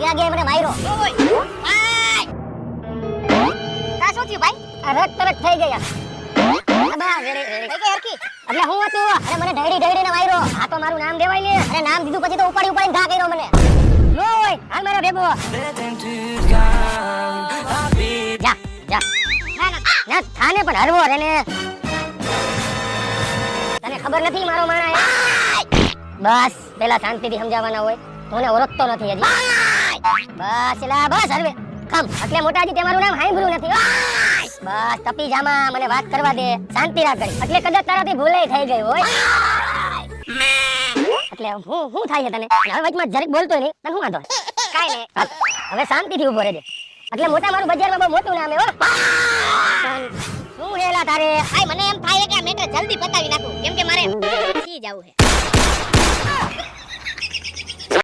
ત્યાં ગયા મને માર્યો. આય કા શું થયું ભાઈ? આ રક તરક થઈ ગયા. અબા વેરે થઈ ગઈ હરકી. એટલે હું હતું અરે મને ઢળી ને માર્યો. આ તો મારું નામ દેવાય ને. અરે નામ દીધું પછી તો ઉપાડીને ઘા કર્યો મને. નો હોય હાલ મારા ભેગો. જા જા ના ના ના થાને પણ હરવો રે ને. તને ખબર નથી મારો માણા બસ પેલા શાંતિથી સમજાવવાના હોય. તને ઓળખતો નથી હજી. બસ એલા બસ હરવે ખમ. એટલે મોટાજી તે મારું નામ સાંભળ્યું નથી. બસ તપી જામાં મને વાત કરવા દે. શાંતિ રાખ ઘડી. એટલે કદાચ તારાથી ભૂલે થઈ ગઈ હોય. એટલે હું થાય છે તને? હવે વચમાં જરીક બોલતો નહીં. તને શું વાંધો? કાઈ ને હવે શાંતિથી ઊભો રહેજે. એટલે મોટા મારું બજારમાં બહુ મોટું નામ હે હો. શું હેલા તારે? ભાઈ મને એમ થાય કે આ મેટર જલ્દી પતાવી નાખું કેમ કે મારે સી જાવું છે.